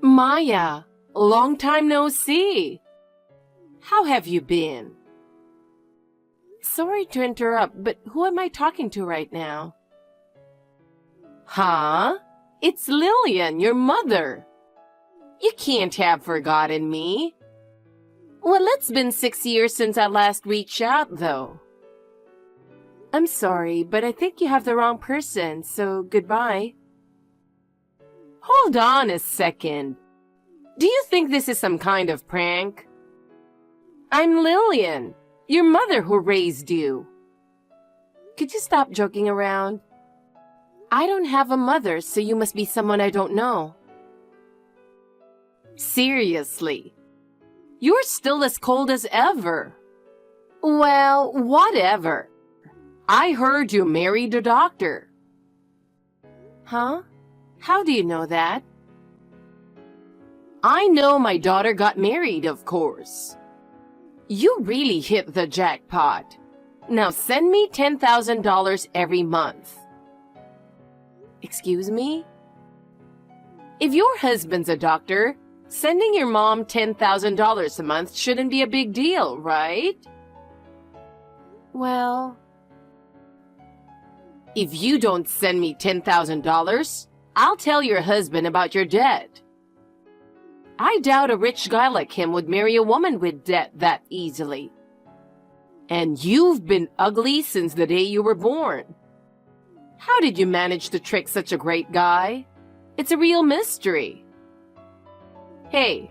Maya, long time no see. How have you been? Sorry to interrupt, but who am I talking to right now? Huh? It's Lillian, your mother. You can't have forgotten me. Well, it's been 6 years since I last reached out, though. I'm sorry, but I think you have the wrong person, so goodbye. Hold on a second. Do you think this is some kind of prank? I'm Lillian, your mother who raised you. Could you stop joking around? I don't have a mother, so you must be someone I don't know. Seriously, you're still as cold as ever. Well, whatever. I heard you married a doctor. Huh? How do you know that? I know my daughter got married, of course. You really hit the jackpot. Now send me $10,000 every month. Excuse me? If your husband's a doctor, sending your mom $10,000 a month shouldn't be a big deal, right? Well, if you don't send me $10,000, I'll tell your husband about your debt. I doubt a rich guy like him would marry a woman with debt that easily. And you've been ugly since the day you were born. How did you manage to trick such a great guy? It's a real mystery. Hey,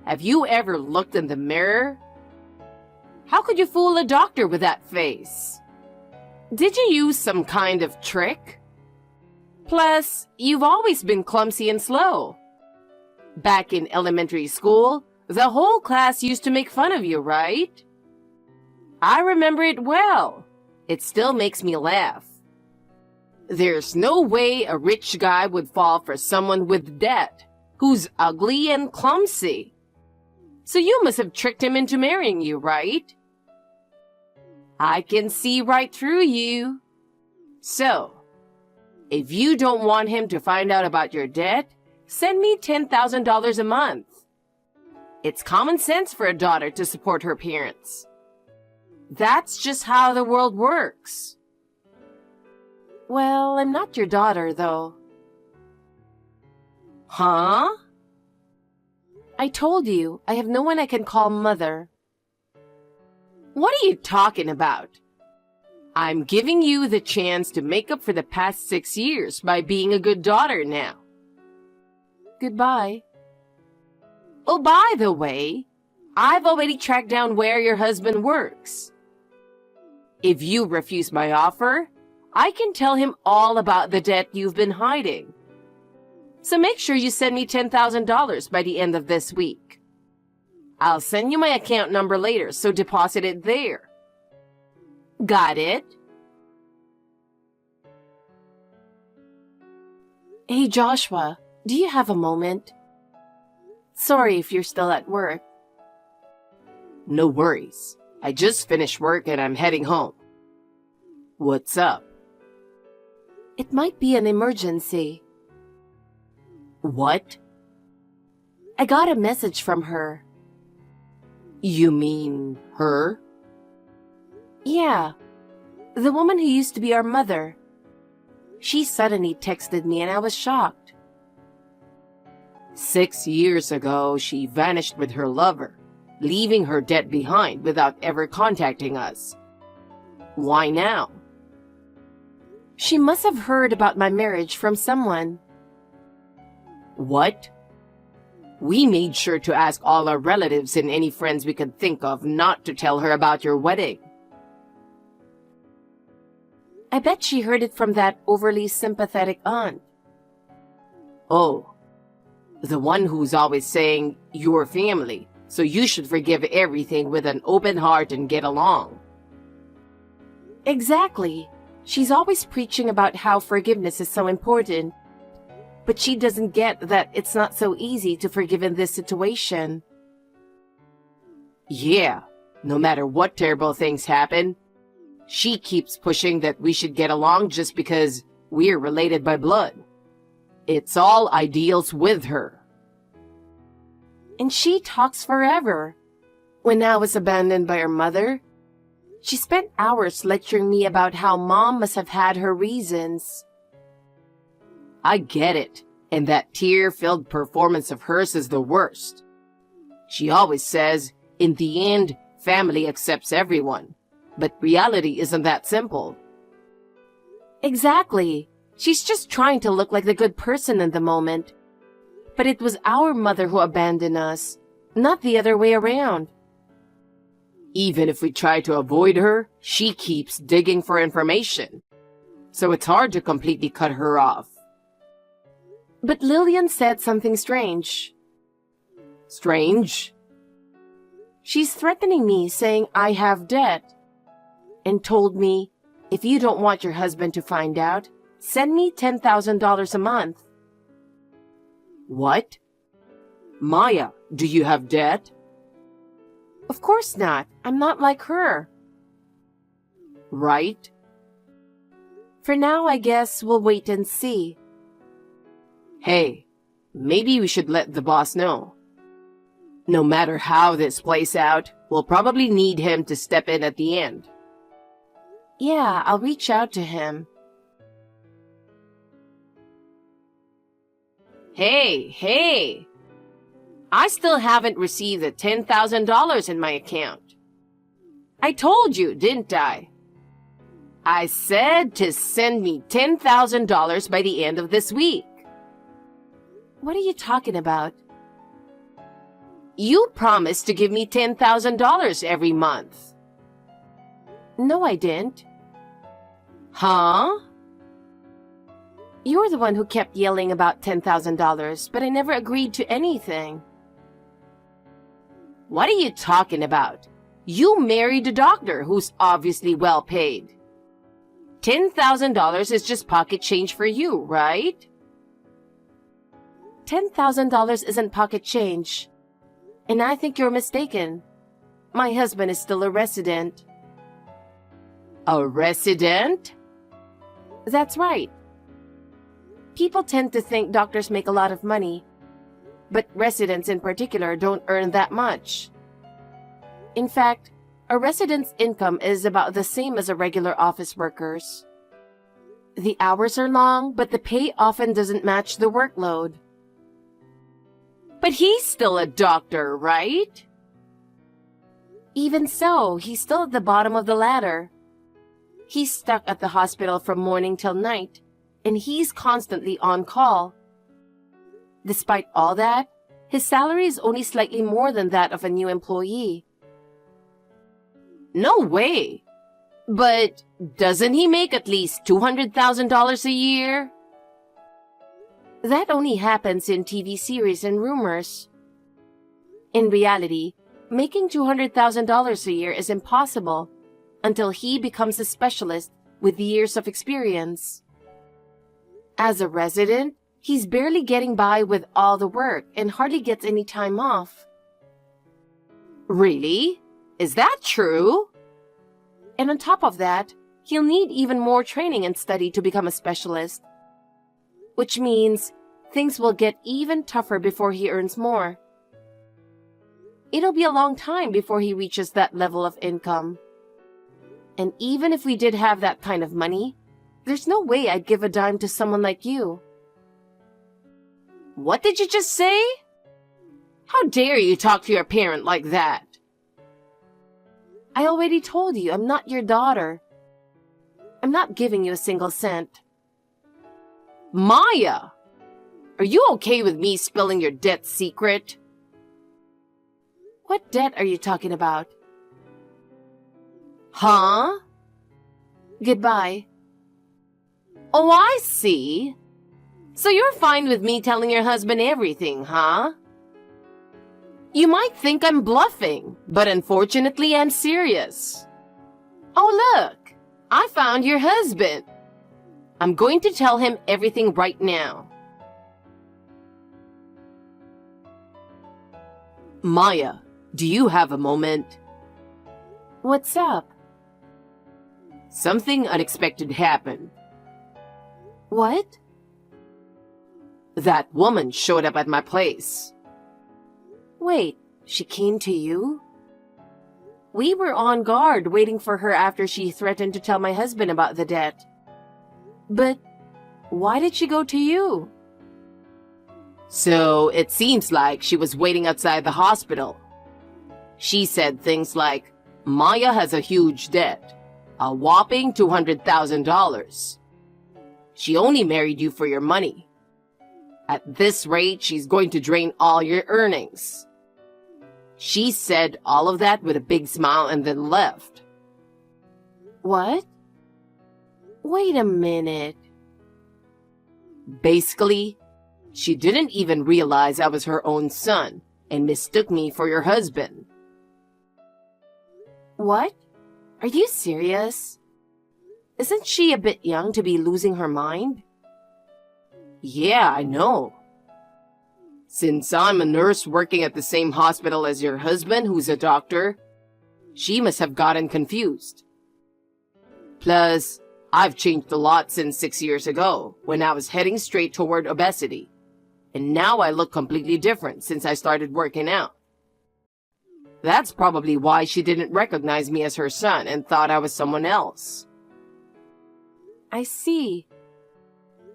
have you ever looked in the mirror? How could you fool a doctor with that face? Did you use some kind of trick? Plus, you've always been clumsy and slow. Back in elementary school, the whole class used to make fun of you, right? I remember it well. It still makes me laugh. There's no way a rich guy would fall for someone with debt, who's ugly and clumsy. So you must have tricked him into marrying you, right? I can see right through you. So, if you don't want him to find out about your debt, send me $10,000 a month. It's common sense for a daughter to support her parents. That's just how the world works. Well, I'm not your daughter, though. Huh? I told you, I have no one I can call mother. What are you talking about? I'm giving you the chance to make up for the past 6 years by being a good daughter now. Goodbye. Oh, by the way, I've already tracked down where your husband works. If you refuse my offer, I can tell him all about the debt you've been hiding. So make sure you send me $10,000 by the end of this week. I'll send you my account number later, so deposit it there. Got it? Hey, Joshua, do you have a moment? Sorry if you're still at work. No worries. I just finished work and I'm heading home. What's up? It might be an emergency. What? I got a message from her. You mean her? Yeah, the woman who used to be our mother. She suddenly texted me and I was shocked. 6 years ago, she vanished with her lover, leaving her debt behind without ever contacting us. Why now? She must have heard about my marriage from someone. What? We made sure to ask all our relatives and any friends we could think of not to tell her about your wedding. I bet she heard it from that overly sympathetic aunt. Oh, the one who's always saying, "Your family, so you should forgive everything with an open heart and get along." Exactly. She's always preaching about how forgiveness is so important. But she doesn't get that it's not so easy to forgive in this situation. Yeah, no matter what terrible things happen, she keeps pushing that we should get along just because we're related by blood. It's all ideals with her. And she talks forever. When I was abandoned by her mother, she spent hours lecturing me about how Mom must have had her reasons. I get it, and that tear-filled performance of hers is the worst. She always says, in the end, family accepts everyone. But reality isn't that simple. Exactly. She's just trying to look like the good person in the moment. But it was our mother who abandoned us, not the other way around. Even if we try to avoid her, she keeps digging for information. So it's hard to completely cut her off. But Lillian said something strange. Strange? She's threatening me, saying I have debt. And told me, if you don't want your husband to find out, send me $10,000 a month. What? Maya, do you have debt? Of course not. I'm not like her. Right? For now, I guess we'll wait and see. Hey, maybe we should let the boss know. No matter how this plays out, we'll probably need him to step in at the end. Yeah, I'll reach out to him. Hey! I still haven't received the $10,000 in my account. I told you, didn't I? I said to send me $10,000 by the end of this week. What are you talking about? You promised to give me $10,000 every month. No, I didn't. Huh? You're the one who kept yelling about $10,000, but I never agreed to anything. What are you talking about? You married a doctor who's obviously well paid. $10,000 is just pocket change for you, right? $10,000 isn't pocket change. And I think you're mistaken. My husband is still a resident. A resident? That's right. People tend to think doctors make a lot of money, but residents in particular don't earn that much. In fact, a resident's income is about the same as a regular office worker's. The hours are long, but the pay often doesn't match the workload. But he's still a doctor, right? Even so, he's still at the bottom of the ladder. He's stuck at the hospital from morning till night, and he's constantly on call. Despite all that, his salary is only slightly more than that of a new employee. No way! But doesn't he make at least $200,000 a year? That only happens in TV series and rumors. In reality, making $200,000 a year is impossible until he becomes a specialist with years of experience. As a resident, he's barely getting by with all the work and hardly gets any time off. Really? Is that true? And on top of that, he'll need even more training and study to become a specialist. Which means things will get even tougher before he earns more. It'll be a long time before he reaches that level of income. And even if we did have that kind of money, there's no way I'd give a dime to someone like you. What did you just say? How dare you talk to your parent like that? I already told you I'm not your daughter. I'm not giving you a single cent. Maya! Are you okay with me spilling your debt secret? What debt are you talking about? Huh? Goodbye. Oh, I see. So you're fine with me telling your husband everything, huh? You might think I'm bluffing, but unfortunately I'm serious. Oh, look! I found your husband. I'm going to tell him everything right now. Maya, do you have a moment? What's up? Something unexpected happened. What? That woman showed up at my place. Wait, she came to you? We were on guard waiting for her after she threatened to tell my husband about the debt. But why did she go to you? So it seems like she was waiting outside the hospital. She said things like, Maya has a huge debt, a whopping $200,000. She only married you for your money. At this rate, she's going to drain all your earnings. She said all of that with a big smile and then left. What? Wait a minute. Basically, she didn't even realize I was her own son and mistook me for your husband. What? Are you serious? Isn't she a bit young to be losing her mind? Yeah, I know. Since I'm a nurse working at the same hospital as your husband, who's a doctor, she must have gotten confused. Plus, I've changed a lot since 6 years ago, when I was heading straight toward obesity. And now I look completely different since I started working out. That's probably why she didn't recognize me as her son and thought I was someone else. I see.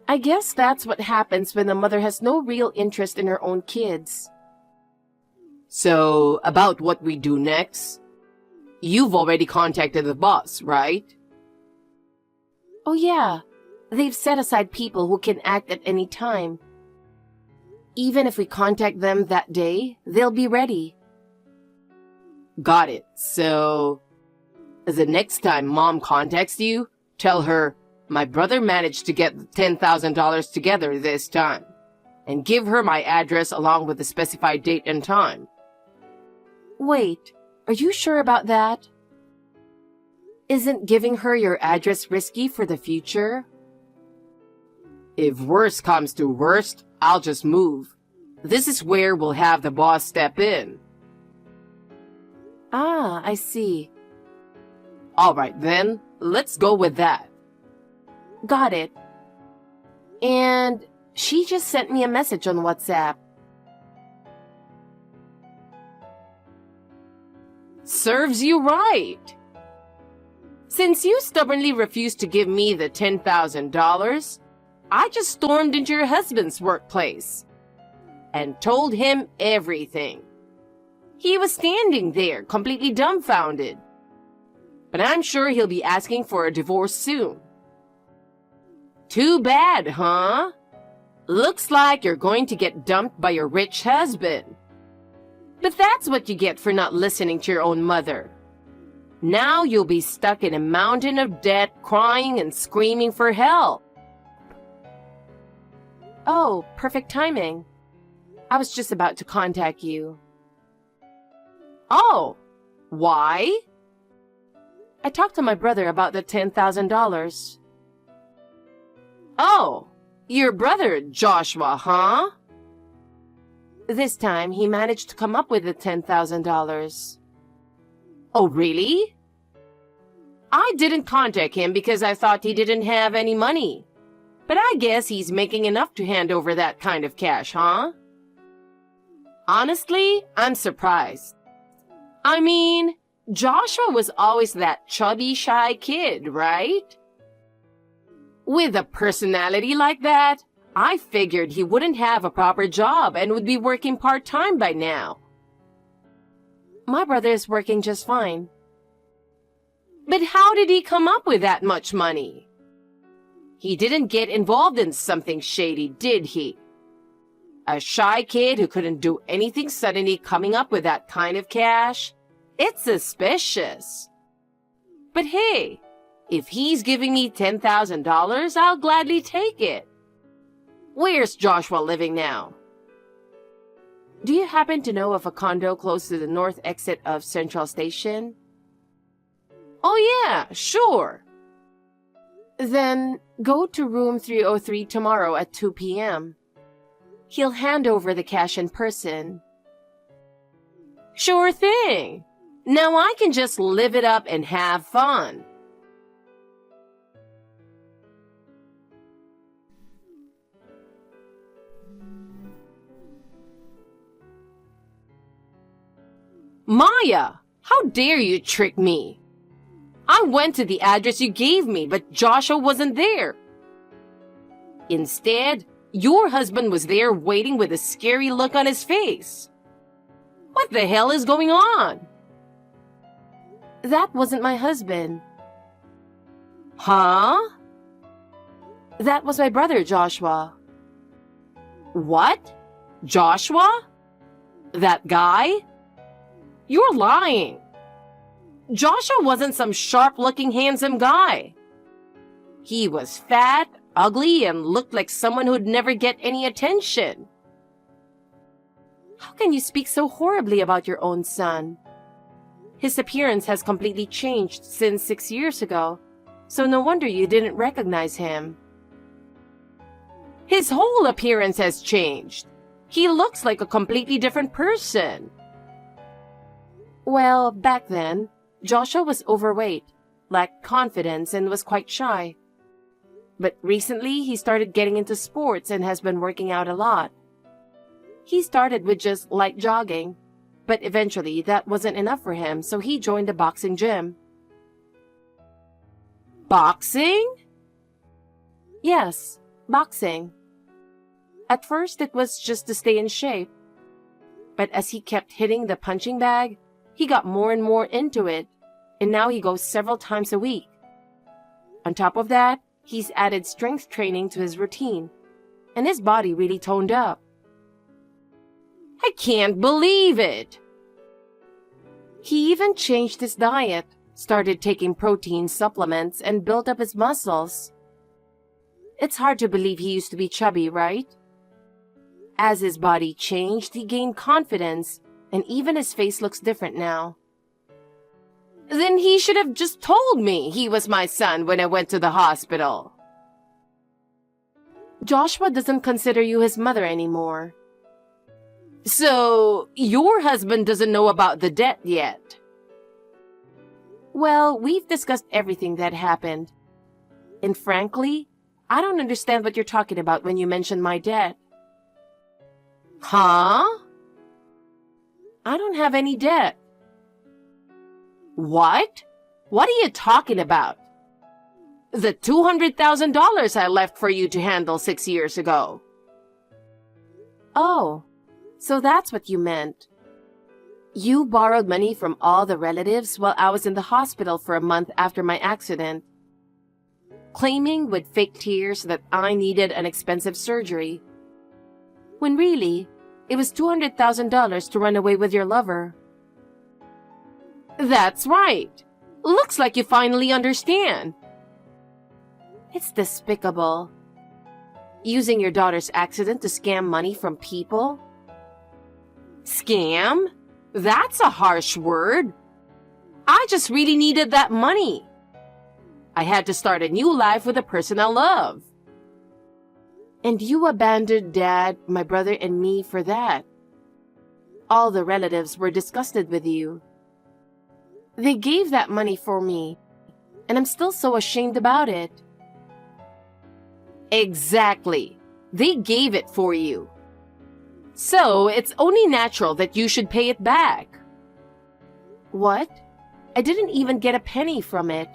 I guess that's what happens when a mother has no real interest in her own kids. So, about what we do next? You've already contacted the boss, right? Oh yeah. They've set aside people who can act at any time. Even if we contact them that day, they'll be ready. Got it. So, the next time Mom contacts you, tell her, my brother managed to get $10,000 together this time, and give her my address along with the specified date and time. Wait, are you sure about that? Isn't giving her your address risky for the future? If worse comes to worst, I'll just move. This is where we'll have the boss step in. Ah, I see. All right then, let's go with that. Got it. And she just sent me a message on WhatsApp. Serves you right. Since you stubbornly refused to give me the $10,000, I just stormed into your husband's workplace and told him everything. He was standing there, completely dumbfounded. But I'm sure he'll be asking for a divorce soon. Too bad, huh? Looks like you're going to get dumped by your rich husband. But that's what you get for not listening to your own mother. Now you'll be stuck in a mountain of debt, crying and screaming for help. Oh, perfect timing. I was just about to contact you. Oh, why? I talked to my brother about the $10,000. Oh, your brother, Joshua, huh? This time, he managed to come up with the $10,000. Oh, really? I didn't contact him because I thought he didn't have any money. But I guess he's making enough to hand over that kind of cash, huh? Honestly, I'm surprised. I mean, Joshua was always that chubby, shy kid, right? With a personality like that, I figured he wouldn't have a proper job and would be working part-time by now. My brother is working just fine. But how did he come up with that much money? He didn't get involved in something shady, did he? A shy kid who couldn't do anything suddenly coming up with that kind of cash? It's suspicious. But hey, if he's giving me $10,000, I'll gladly take it. Where's Joshua living now? Do you happen to know of a condo close to the north exit of Central Station? Oh yeah, sure. Then go to room 303 tomorrow at 2 p.m. He'll hand over the cash in person. Sure thing. Now I can just live it up and have fun. Maya, how dare you trick me? I went to the address you gave me, but Joshua wasn't there. Instead, your husband was there waiting with a scary look on his face. What the hell is going on? That wasn't my husband. Huh? That was my brother, Joshua. What? Joshua? That guy? You're lying. Joshua wasn't some sharp-looking, handsome guy. He was fat, ugly, and looked like someone who'd never get any attention. How can you speak so horribly about your own son? His appearance has completely changed since 6 years ago, so no wonder you didn't recognize him. His whole appearance has changed. He looks like a completely different person. Well, back then, Joshua was overweight, lacked confidence, and was quite shy. But recently, he started getting into sports and has been working out a lot. He started with just light jogging, but eventually that wasn't enough for him, so he joined a boxing gym. Boxing? Yes, boxing. At first, it was just to stay in shape. But as he kept hitting the punching bag, he got more and more into it, and now he goes several times a week. On top of that, he's added strength training to his routine, and his body really toned up. I can't believe it! He even changed his diet, started taking protein supplements, and built up his muscles. It's hard to believe he used to be chubby, right? As his body changed, he gained confidence, and even his face looks different now. Then he should have just told me he was my son when I went to the hospital. Joshua doesn't consider you his mother anymore. So, your husband doesn't know about the debt yet? Well, we've discussed everything that happened. And frankly, I don't understand what you're talking about when you mention my debt. Huh? I don't have any debt. What? What are you talking about? The $200,000 I left for you to handle 6 years ago. Oh, so that's what you meant. You borrowed money from all the relatives while I was in the hospital for a month after my accident, claiming with fake tears that I needed an expensive surgery, when really, it was $200,000 to run away with your lover. That's right. Looks like you finally understand. It's despicable. Using your daughter's accident to scam money from people? Scam? That's a harsh word. I just really needed that money. I had to start a new life with a person I love. And you abandoned Dad, my brother, and me for that. All the relatives were disgusted with you. They gave that money for me, and I'm still so ashamed about it. Exactly. They gave it for you. So, it's only natural that you should pay it back. What? I didn't even get a penny from it.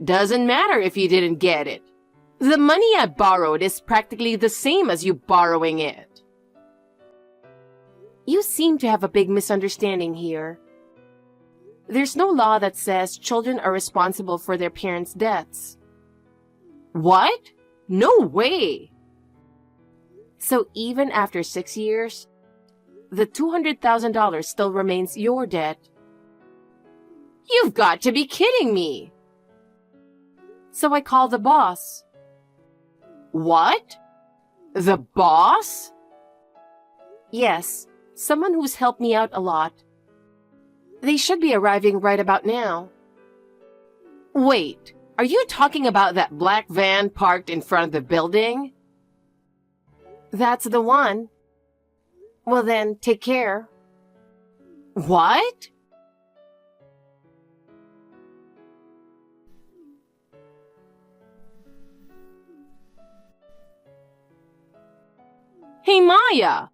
Doesn't matter if you didn't get it. The money I borrowed is practically the same as you borrowing it. You seem to have a big misunderstanding here. There's no law that says children are responsible for their parents' debts. What? No way! So even after 6 years, the $200,000 still remains your debt. You've got to be kidding me! So I called the boss. What? The boss? Yes, someone who's helped me out a lot. They should be arriving right about now. Wait, are you talking about that black van parked in front of the building? That's the one. Well then, take care. What? Hey Maya!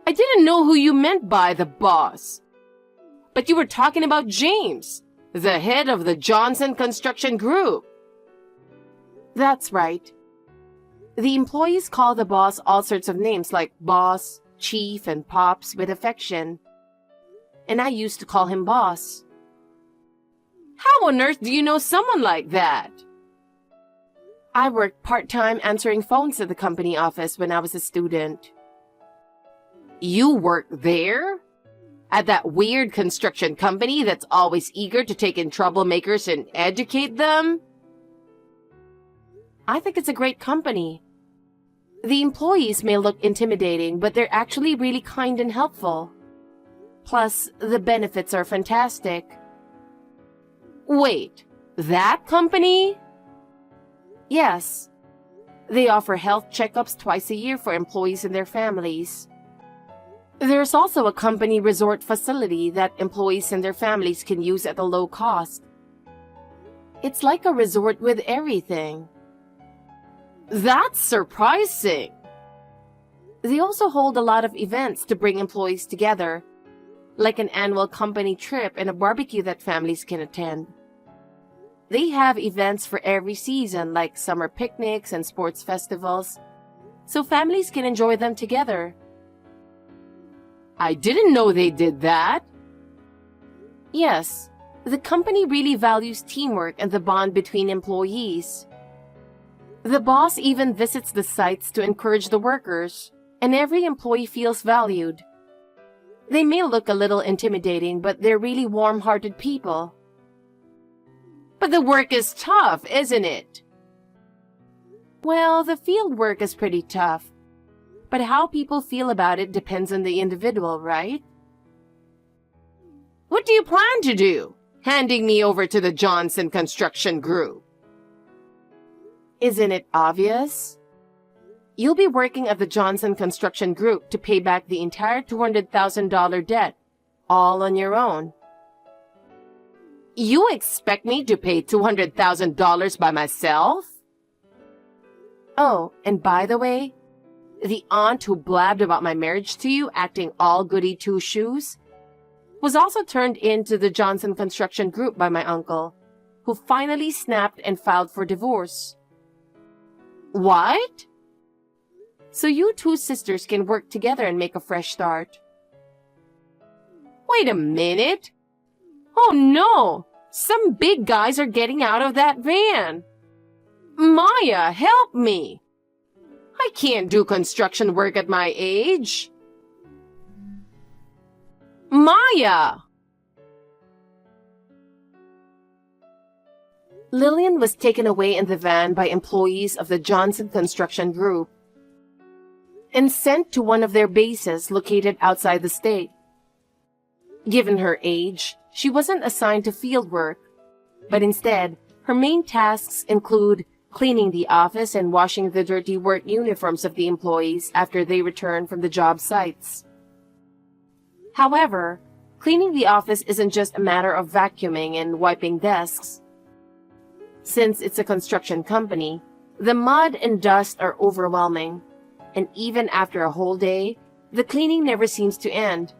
I didn't know who you meant by the boss. But you were talking about James, the head of the Johnson Construction Group. That's right. The employees call the boss all sorts of names like boss, chief, and pops with affection. And I used to call him boss. How on earth do you know someone like that? I worked part-time answering phones at the company office when I was a student. You work there? At that weird construction company that's always eager to take in troublemakers and educate them? I think it's a great company. The employees may look intimidating, but they're actually really kind and helpful. Plus, the benefits are fantastic. Wait, that company? Yes. They offer health checkups twice a year for employees and their families. There's also a company resort facility that employees and their families can use at a low cost. It's like a resort with everything. That's surprising. They also hold a lot of events to bring employees together, like an annual company trip and a barbecue that families can attend. They have events for every season, like summer picnics and sports festivals, so families can enjoy them together. I didn't know they did that. Yes, the company really values teamwork and the bond between employees. The boss even visits the sites to encourage the workers, and every employee feels valued. They may look a little intimidating, but they're really warm-hearted people. But the work is tough, isn't it? Well, the field work is pretty tough. But how people feel about it depends on the individual, right? What do you plan to do? Handing me over to the Johnson Construction Group? Isn't it obvious? You'll be working at the Johnson Construction Group to pay back the entire $200,000 debt, all on your own. You expect me to pay $200,000 by myself? Oh, and by the way, the aunt who blabbed about my marriage to you, acting all goody two-shoes, was also turned into the Johnson Construction Group by my uncle, who finally snapped and filed for divorce. What? So you two sisters can work together and make a fresh start. Wait a minute. Oh no! Some big guys are getting out of that van. Maya, help me! I can't do construction work at my age. Maya! Lillian was taken away in the van by employees of the Johnson Construction Group and sent to one of their bases located outside the state. Given her age, she wasn't assigned to field work, but instead, her main tasks include cleaning the office and washing the dirty work uniforms of the employees after they return from the job sites. However, cleaning the office isn't just a matter of vacuuming and wiping desks. Since it's a construction company, the mud and dust are overwhelming, and even after a whole day, the cleaning never seems to end.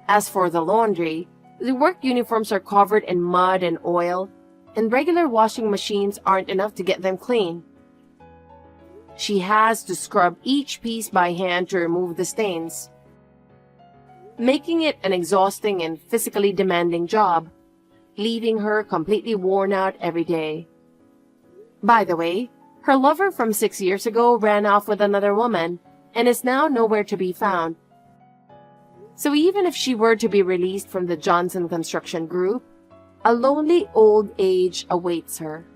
As for the laundry, the work uniforms are covered in mud and oil, and regular washing machines aren't enough to get them clean. She has to scrub each piece by hand to remove the stains, making it an exhausting and physically demanding job, leaving her completely worn out every day. By the way, her lover from 6 years ago ran off with another woman and is now nowhere to be found. So even if she were to be released from the Johnson Construction Group, a lonely old age awaits her.